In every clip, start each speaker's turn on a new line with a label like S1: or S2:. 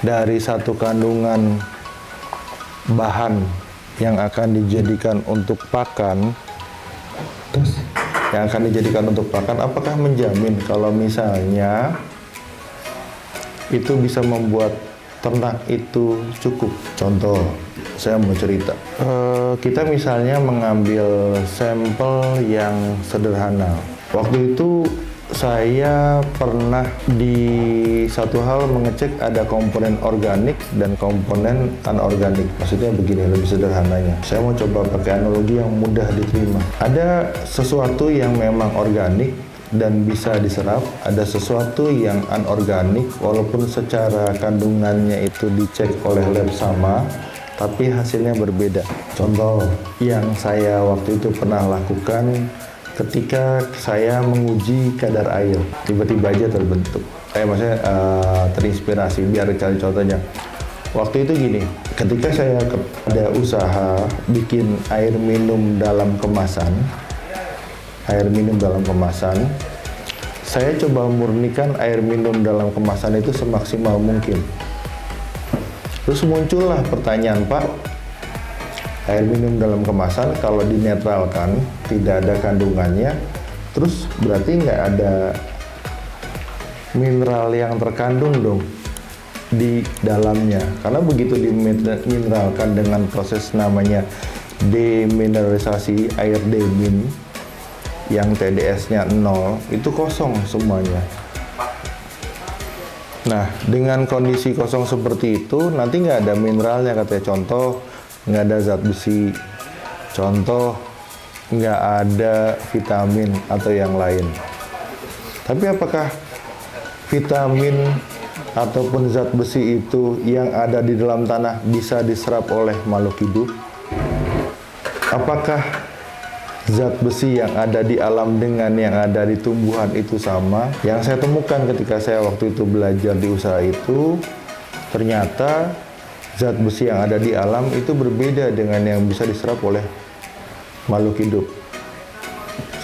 S1: dari satu kandungan bahan yang akan dijadikan untuk pakan, apakah menjamin kalau misalnya itu bisa membuat ternak itu cukup? Contoh, saya mau cerita. Kita misalnya mengambil sampel yang sederhana. Waktu itu saya pernah di satu hal mengecek ada komponen organik dan komponen anorganik. Maksudnya begini, lebih sederhananya. Saya mau coba pakai analogi yang mudah diterima. Ada sesuatu yang memang organik dan bisa diserap, ada sesuatu yang anorganik walaupun secara kandungannya itu dicek oleh lab sama, tapi hasilnya berbeda. Contoh yang saya waktu itu pernah lakukan ketika saya menguji kadar air, tiba-tiba aja terbentuk. Maksudnya terinspirasi, biar cari contohnya. Waktu itu gini, ketika saya ada usaha bikin air minum dalam kemasan, saya coba murnikan air minum dalam kemasan itu semaksimal mungkin. Terus muncullah pertanyaan, Pak, air minum dalam kemasan kalau dinetralkan, tidak ada kandungannya, terus berarti nggak ada mineral yang terkandung dong di dalamnya. Karena begitu dimineralkan dengan proses namanya demineralisasi, air demin yang TDS-nya 0, itu kosong semuanya. Nah, dengan kondisi kosong seperti itu, nanti nggak ada mineralnya katanya. Contoh, nggak ada zat besi, contoh nggak ada vitamin atau yang lain. Tapi apakah vitamin ataupun zat besi itu yang ada di dalam tanah bisa diserap oleh makhluk hidup? Apakah zat besi yang ada di alam dengan yang ada di tumbuhan itu sama? Yang saya temukan ketika saya waktu itu belajar di usaha itu, ternyata zat besi yang ada di alam itu berbeda dengan yang bisa diserap oleh makhluk hidup.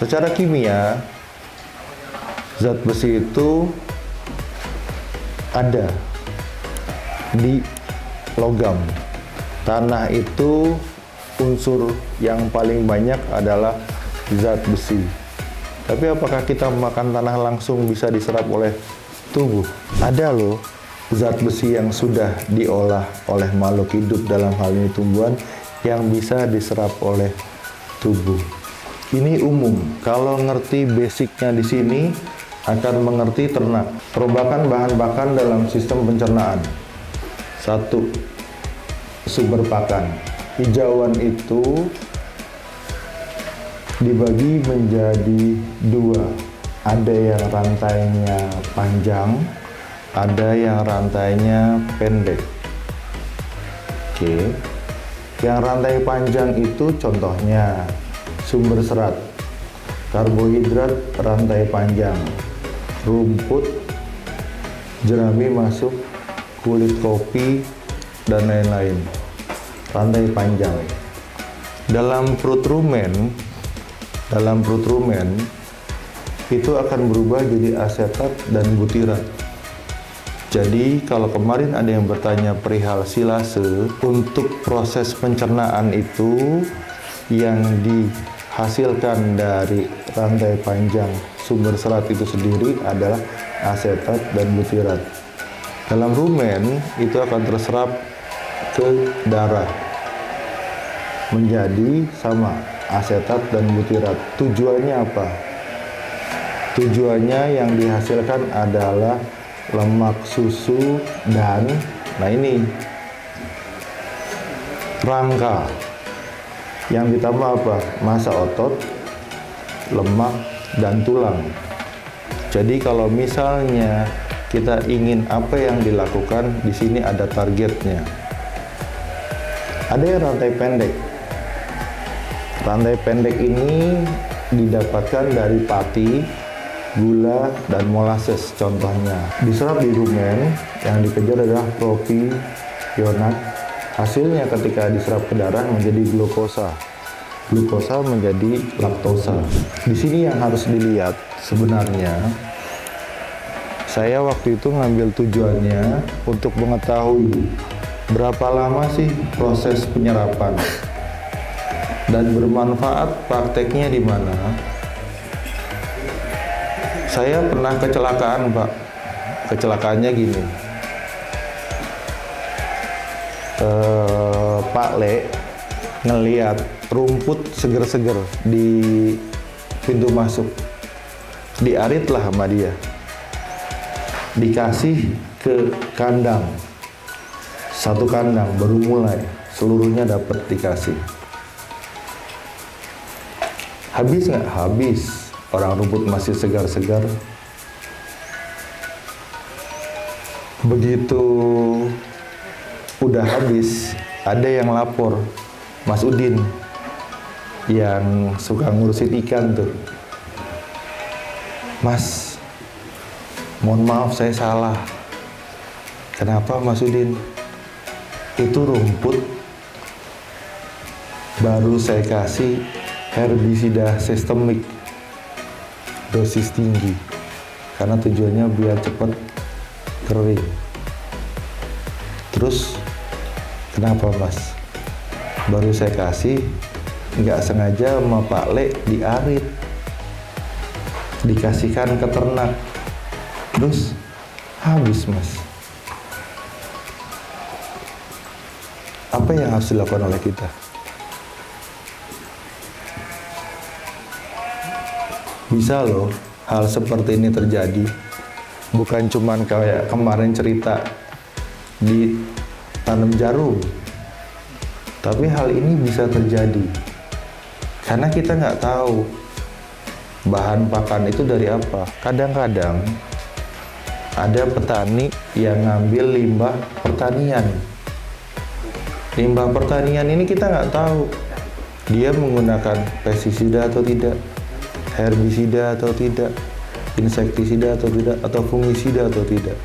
S1: Secara kimia, zat besi itu ada di logam. Tanah itu unsur yang paling banyak adalah zat besi. Tapi apakah kita makan tanah langsung bisa diserap oleh tubuh? Ada loh zat besi yang sudah diolah oleh makhluk hidup, dalam hal ini tumbuhan, yang bisa diserap oleh tubuh. Ini umum. Kalau ngerti basicnya di sini, akan mengerti ternak. Perombakan bahan pakan dalam sistem pencernaan. 1. Sumber pakan. Hijauan itu dibagi menjadi 2. Ada yang rantainya panjang, ada yang rantainya pendek. Oke. Yang rantai panjang itu contohnya sumber serat, karbohidrat rantai panjang, rumput, jerami masuk, kulit kopi, dan lain-lain. Rantai panjang. Dalam perut rumen itu akan berubah jadi asetat dan butirat. Jadi kalau kemarin ada yang bertanya perihal silase, untuk proses pencernaan itu yang dihasilkan dari rantai panjang sumber serat itu sendiri adalah asetat dan butirat. Dalam rumen itu akan terserap ke darah menjadi sama asetat dan butirat. Tujuannya apa? Tujuannya yang dihasilkan adalah lemak susu dan ini rangka. Yang ditambah apa? Massa otot, lemak, dan tulang. Jadi kalau misalnya kita ingin apa yang dilakukan, di sini ada targetnya. Ada yang rantai pendek. Rantai pendek ini didapatkan dari pati, gula, dan molasses contohnya. Diserap di rumen, yang dikejar adalah propionat. Hasilnya ketika diserap ke darah menjadi glukosa. Glukosa menjadi laktosa. Di sini yang harus dilihat sebenarnya Saya waktu itu ngambil tujuannya untuk mengetahui berapa lama sih proses penyerapan dan bermanfaat prakteknya di mana. Saya pernah kecelakaan, Pak. Kecelakaannya gini. Pak Le ngeliat rumput seger-seger di pintu masuk, diarit lah sama dia, dikasih ke kandang, satu kandang baru mulai, seluruhnya dapat dikasih. Habis nggak? Habis. Orang rumput masih segar-segar. Begitu udah habis, ada yang lapor, Mas Udin yang suka ngurusin ikan tuh. Mas, mohon maaf saya salah. Kenapa Mas Udin? Itu rumput baru saya kasih herbisida sistemik dosis tinggi karena tujuannya biar cepat kering. Terus kenapa Mas? Baru saya kasih, nggak sengaja sama Pak Le diarit, dikasihkan ke ternak, terus habis Mas. Apa yang harus dilakukan oleh kita? Bisa loh hal seperti ini terjadi. Bukan cuman kayak kemarin cerita di tanam jarum, tapi hal ini bisa terjadi karena kita nggak tahu bahan pakan itu dari apa. Kadang-kadang ada petani yang ngambil limbah pertanian. Limbah pertanian ini kita nggak tahu dia menggunakan pestisida atau tidak, herbisida atau tidak, insektisida atau tidak, atau fungisida atau tidak.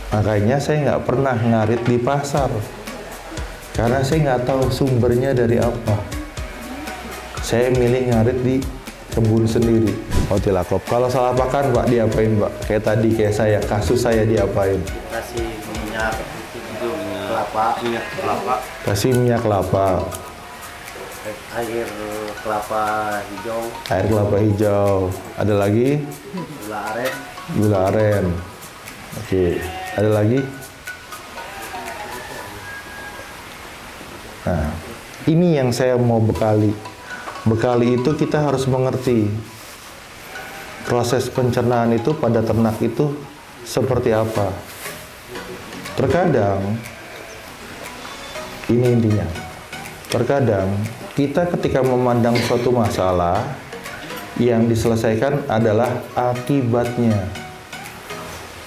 S1: Makanya saya nggak pernah ngarit di pasar karena saya nggak tahu sumbernya dari apa. Saya milih ngarit di kebun sendiri. Otilakop. Kalau salah pakan Pak diapain Pak? Kayak tadi kayak saya, kasus saya diapain?
S2: Kasih minyak kelapa,
S1: Kasih minyak kelapa.
S2: air kelapa hijau,
S1: Air kelapa hijau. Ada lagi?
S2: gula aren,
S1: Gula aren. Oke. Ada lagi? Nah, ini yang saya mau bekali. Bekali itu kita harus mengerti proses pencernaan itu pada ternak itu seperti apa. Terkadang, ini intinya, terkadang kita ketika memandang suatu masalah, yang diselesaikan adalah akibatnya,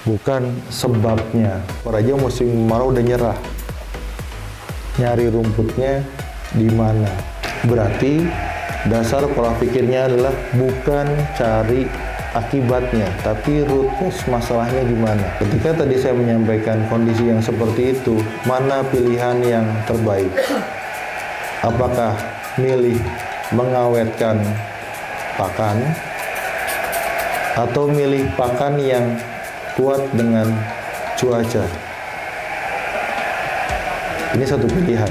S1: bukan sebabnya. Raja musim kemarau udah nyerah, nyari rumputnya di mana. Berarti dasar pola pikirnya adalah bukan cari akibatnya, tapi root cause masalahnya di mana. Ketika tadi saya menyampaikan kondisi yang seperti itu, mana pilihan yang terbaik? Apakah milih mengawetkan pakan atau milih pakan yang kuat dengan cuaca? Ini satu pilihan.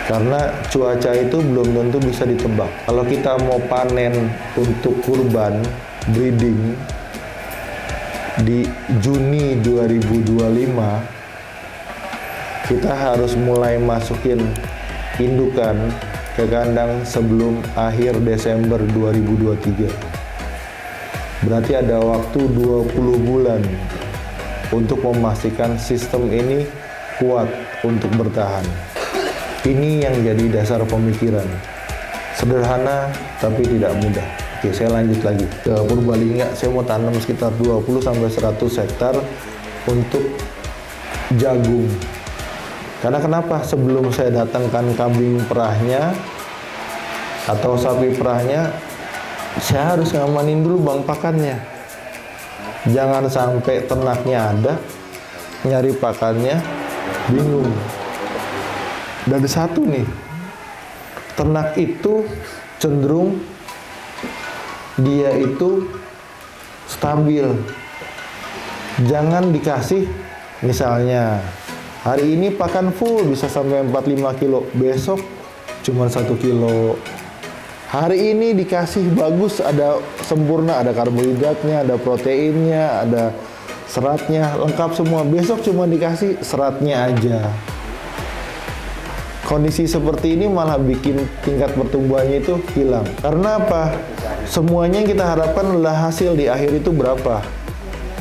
S1: Karena cuaca itu belum tentu bisa ditebak. Kalau kita mau panen untuk kurban breeding di Juni 2025, kita harus mulai masukin indukan ke kandang sebelum akhir Desember 2023. Berarti ada waktu 20 bulan untuk memastikan sistem ini kuat untuk bertahan. Ini yang jadi dasar pemikiran. Sederhana tapi tidak mudah. Oke, saya lanjut lagi. Ke Purbalingga, saya mau tanam sekitar 20-100 hektar untuk jagung. Karena kenapa? Sebelum saya datangkan kambing perahnya atau sapi perahnya, saya harus ngamanin dulu bang pakannya. Jangan sampai ternaknya ada, nyari pakannya, bingung. Dan satu nih, ternak itu cenderung dia itu stabil. Jangan dikasih misalnya hari ini pakan full bisa sampai 45 kilo, besok cuma 1 kilo. Hari ini dikasih bagus, ada sempurna, ada karbohidratnya, ada proteinnya, ada seratnya, lengkap semua. Besok cuma dikasih seratnya aja. Kondisi seperti ini malah bikin tingkat pertumbuhannya itu hilang. Karena apa? Semuanya yang kita harapkan adalah hasil di akhir itu berapa.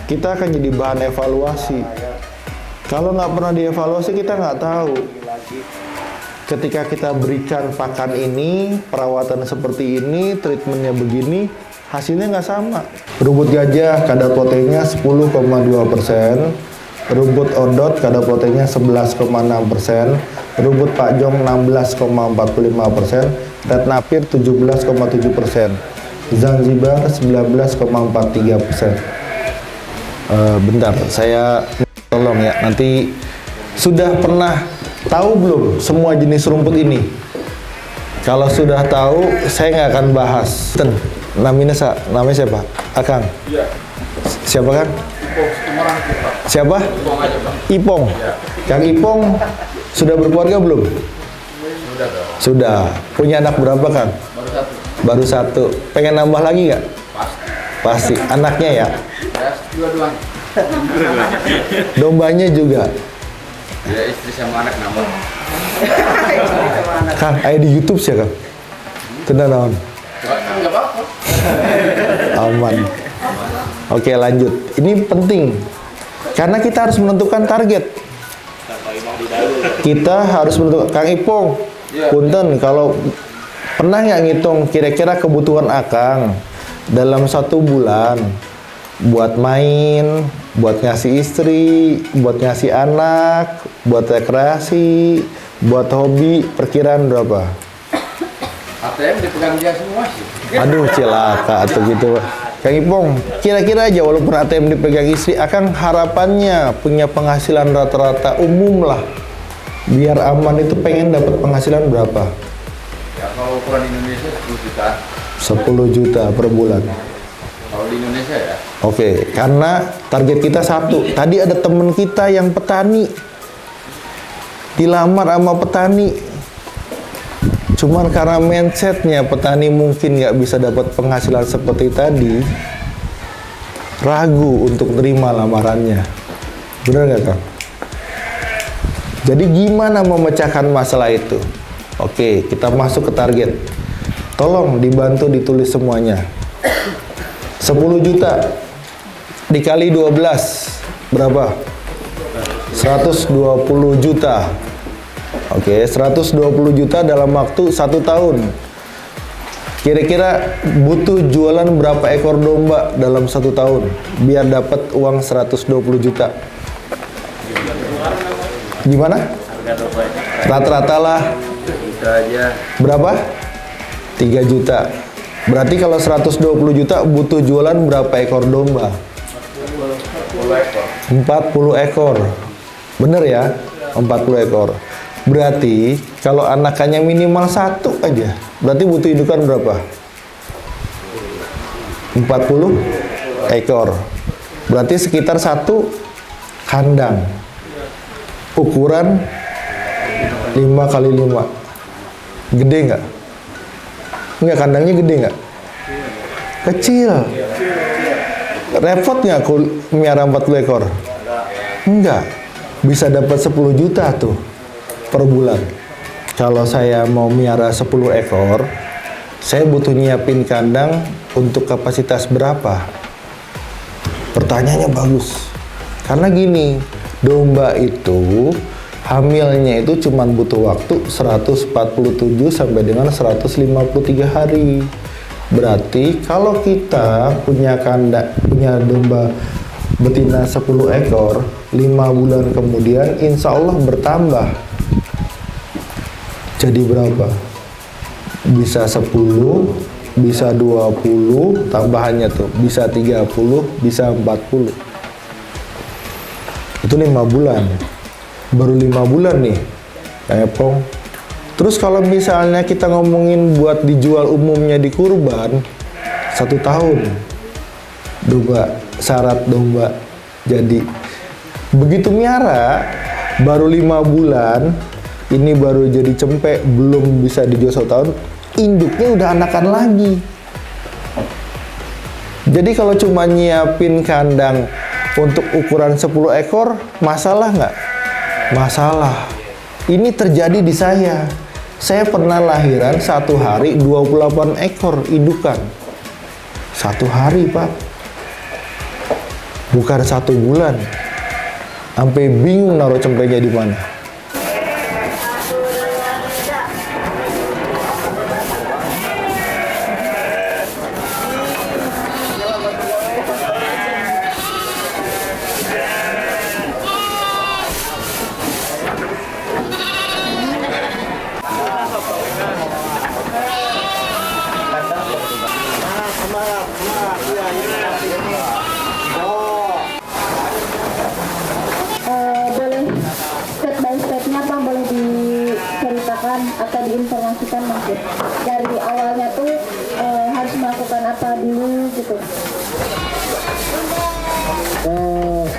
S1: Kita akan jadi bahan evaluasi. Kalau nggak pernah dievaluasi, kita nggak tahu. Ketika kita berikan pakan ini, perawatan seperti ini, treatmentnya begini, hasilnya nggak sama. Rumput gajah kadar proteinnya 10,2%, rumput odot kadar proteinnya 11,6%, rumput pakjong 16,45%, red napir 17,7%, Zanzibar 19,43%. Bentar, saya tolong ya, nanti sudah pernah tahu belum semua jenis rumput ini? Kalau sudah tahu, saya nggak akan bahas. Namanya siapa? Akang? Iya. Siapa Kang? Siapa? Ipong. Kang Ipong sudah berkeluarga belum? Sudah dong. Sudah. Punya anak berapa Kang? Baru satu. Pengen nambah lagi nggak? Pasti. Anaknya ya? Dua-duanya. Dombanya juga?
S3: Ya, istri sama anak nambah.
S1: Kang, ayo di YouTube sih Kang. Tenang naon.
S3: Enggak apa-apa.
S1: Aman. Oke, lanjut. Ini penting. Karena kita harus menentukan target. Kita harus menentukan. Kang Ipong, punten, kalau pernah nggak ngitung kira-kira kebutuhan Akang dalam 1 bulan buat main, buat ngasih istri, buat ngasih anak, buat rekreasi, buat hobi, perkiraan berapa?
S3: ATM dipegang dia semua sih.
S1: Aduh, cilaka atau gitu. Kang Ipong, kira-kira aja walaupun ATM dipegang istri, Akang harapannya punya penghasilan rata-rata umum lah. Biar aman itu pengen dapat penghasilan berapa?
S3: Ya kalau ukuran Indonesia 10 juta.
S1: 10 juta per bulan.
S3: Kalau di Indonesia ya.
S1: Oke, karena target kita satu. Tadi ada temen kita yang petani. Dilamar sama petani. Cuman karena mindsetnya petani mungkin nggak bisa dapat penghasilan seperti tadi, ragu untuk terima lamarannya. Bener nggak Kang? Jadi gimana memecahkan masalah itu? Oke, kita masuk ke target. Tolong dibantu ditulis semuanya. 10 juta dikali 12 berapa? 120 juta. Oke, 120 juta dalam waktu 1 tahun. Kira-kira butuh jualan berapa ekor domba dalam 1 tahun biar dapat uang 120 juta? Gimana? Rata-rata lah.
S2: Itu aja.
S1: Berapa? 3 juta. Berarti kalau 120 juta butuh jualan berapa ekor domba? 40 ekor. Bener ya? 40 ekor. Berarti kalau anakannya minimal 1 aja, berarti butuh indukan berapa? 40 ekor. Berarti sekitar 1 kandang. Ukuran 5 kali 5. Gede nggak? Enggak, kandangnya gede nggak? Kecil. Repot nggak aku miara 40 ekor? Enggak. Bisa dapat 10 juta tuh per bulan. Kalau saya mau miara 10 ekor, saya butuh nyiapin kandang untuk kapasitas berapa? Pertanyaannya bagus. Karena gini, domba itu hamilnya itu cuma butuh waktu 147 sampai dengan 153 hari. Berarti kalau kita punya domba betina 10 ekor, 5 bulan kemudian insya Allah bertambah. Jadi berapa? Bisa 10, bisa 20, tambahannya tuh bisa 30, bisa 40. Itu 5 bulan. Baru 5 bulan nih, Epong. Terus kalau misalnya kita ngomongin buat dijual umumnya di kurban, 1 tahun. domba, syarat domba. Jadi begitu miara baru 5 bulan, ini baru jadi cempe, belum bisa dijual 1 tahun, induknya udah anakan lagi. Jadi kalau cuma nyiapin kandang untuk ukuran 10 ekor, masalah nggak? Masalah. Ini terjadi di saya. Saya pernah lahiran 1 hari 28 ekor indukan. 1 hari, Pak. Bukan 1 bulan. Sampai bingung naruh cempenya di mana.
S4: Boleh step by stepnya Pak, boleh diceritakan atau diinformasikan mungkin dari awalnya tuh harus melakukan apa dulu gitu.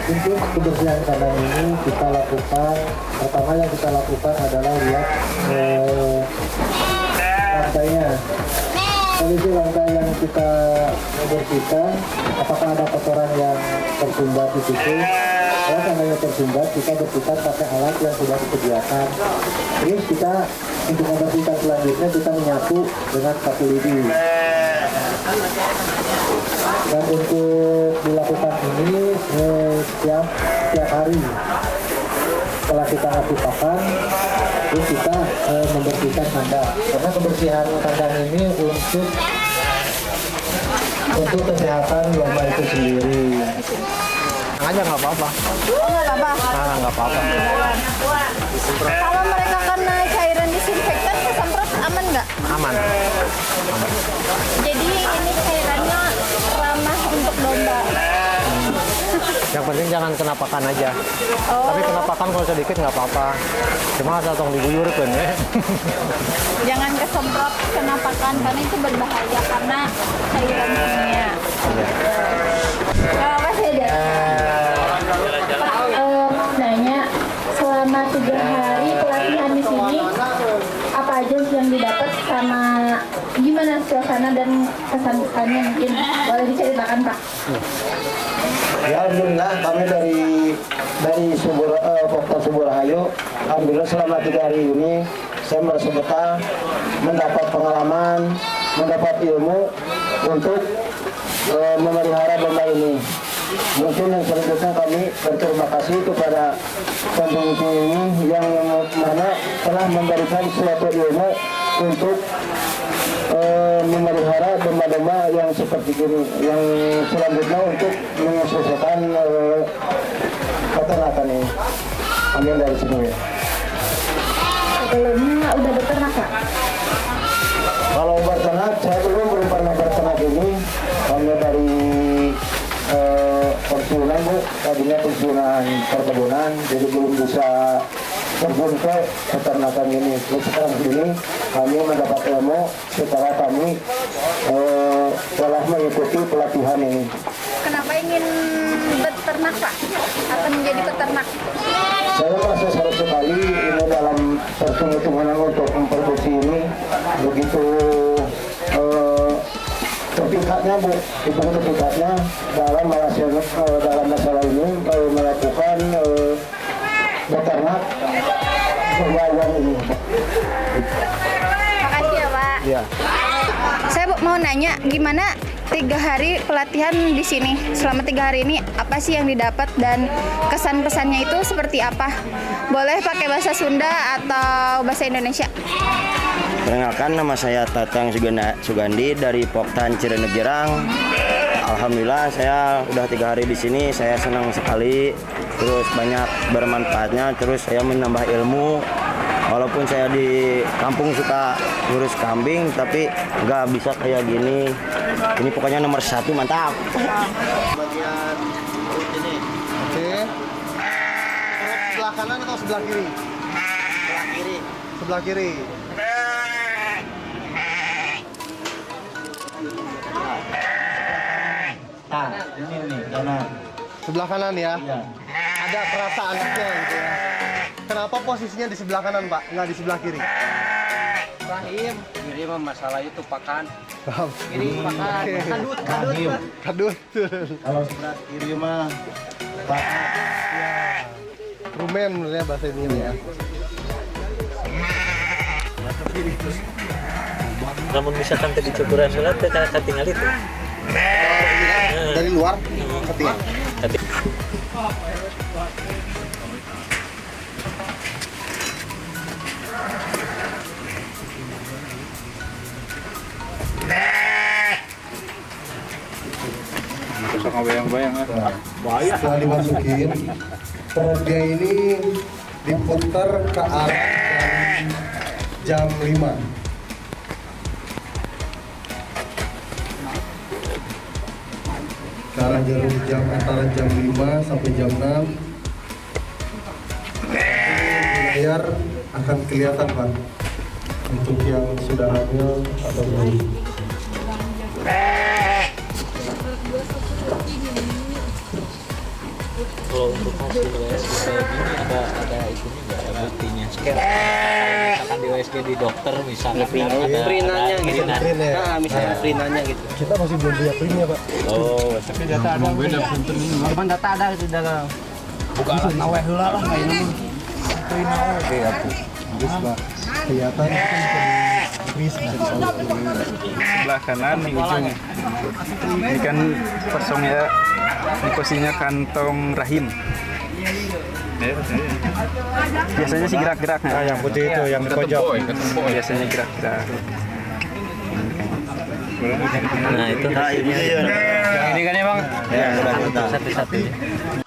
S5: Untuk kebersihan kandang ini kita lakukan, pertama yang kita lakukan adalah lihat lantainya. Kondisi lantai yang kita bersihkan, apakah ada kotoran yang tersumbat di situ. Kalau kandangnya tersumbat, kita bersihkan pakai alat yang sudah disediakan. Terus kita untuk membersihkan selanjutnya kita menyapu dengan sapu lidi. Dan untuk dilakukan ini setiap hari setelah kita ngasih pakan, terus kita membersihkan kandang. Karena kebersihan kandang ini untuk kesehatan domba itu sendiri.
S2: Aja nggak apa-apa.
S4: Oh nggak apa-apa.
S2: Nah, nggak apa-apa.
S4: Kalau mereka kena cairan disinfektan kesemprot aman nggak?
S2: Aman.
S4: Jadi ini cairannya ramah untuk domba.
S2: Yang penting jangan kena pakan aja.
S4: Oh.
S2: Tapi kena pakan kalau sedikit nggak apa-apa. Cuma asal tong diguyurkeun ya.
S4: Jangan kesemprot kena pakan karena itu berbahaya karena cairan kimia. Apa sih dia? Pak, mau nanya, selama 3 hari pelatihan di sini, apa aja sih yang didapat sama gimana suasana dan kesan-kesannya mungkin boleh diceritakan Pak?
S5: Ya alhamdulillah kami dari Poktan Suborahayu, alhamdulillah selama 3 hari ini saya merasa betah, mendapat pengalaman, mendapat ilmu untuk memelihara domba ini. Mungkin yang selanjutnya kami berterima kasih kepada pembimbing ini yang mana telah memberikan suatu ilmu untuk memelihara domba-domba yang seperti ini, yang selanjutnya untuk menyelesaikan peternakan ini. Ambil dari sini ya.
S4: Sebelumnya udah beternak Pak?
S5: Kalau beternak, saya belum pernah beternak ini. Kami dari pensiunan Bu, tadinya pensiunan perkebunan, jadi belum bisa terjun ke peternakan ini. Terus sekarang ini kami mendapat ilmu setelah kami telah mengikuti pelatihan ini.
S4: Kenapa ingin beternak Pak? Atau menjadi peternak?
S5: Saya merasa seru sekali ini dalam perhitungan untuk memproduksi ini begitu terpikatnya Bu, itu terpikatnya dalam masalah ini melakukan beternak berwawan ini.
S4: Makasih ya Pak.
S2: Iya.
S4: Saya mau nanya gimana 3 hari pelatihan di sini. Selama 3 hari ini apa sih yang didapat dan kesan-pesannya itu seperti apa? Boleh pakai bahasa Sunda atau bahasa Indonesia?
S6: Perkenalkan, nama saya Tatang Sugandi dari Poktan Cirenep Jerang. Alhamdulillah saya udah 3 hari di sini, saya senang sekali. Terus banyak bermanfaatnya, terus saya menambah ilmu. Walaupun saya di kampung suka ngurus kambing, tapi nggak bisa kayak gini. Ini pokoknya nomor 1, mantap.
S2: Bagian perut ini.
S1: Oke.
S2: Perut sebelah kanan atau sebelah kiri?
S6: Sebelah kiri.
S1: Sebelah kiri.
S6: Nah,
S5: Ini nih kanan.
S2: Sebelah kanan ya.
S5: Iya.
S2: Ada kerasa anaknya gitu ya. Kenapa posisinya di sebelah kanan, Pak? Nggak di sebelah kiri?
S7: Rahim, ini mah masalah itu pakan.
S2: Paham.
S7: Ini pakan. Kadut,
S5: Rahim.
S2: Kadut.
S5: Kalau sebelah kiri mah Pak.
S2: Rumen sebenarnya bahasa ini ya.
S8: Namun misalkan tadi cukuran sholat, kita tinggal itu.
S2: Dari luar ketinggalan.
S3: Sama bayang-bayang
S9: Setelah dimasukin, perutnya ini diputar ke arah dari jam 5. Ke arah jarum jam antara jam 5 sampai jam 6. Layar akan kelihatan Pak untuk yang sudah hamil atau belum.
S8: Kalau untuk hasil USG kayak gini ada itunya nggak, ada buktinya. Misalkan di USG di dokter misalnya
S7: Perinanya gitu.
S2: Print ya.
S7: Nah, misalnya perinanya gitu.
S9: Kita masih belum punya printnya Pak.
S8: oh
S7: Tapi data ada. Cuman data ada di dalam. Bukan awet heula lah kayak ini.
S9: Oke aku. Terus Pak kelihatan
S10: Sebelah kanan nih ujung. Ini kan kosongnya, ini posisinya kantong rahim. Biasanya sih gerak-gerak. Nah,
S2: yang putih itu yang di pojok.
S10: biasanya gerak-gerak.
S8: nah itu
S6: Nah, ini ya.
S7: Ini kan ya, Bang?
S6: Ya, sudah
S8: satu-satu.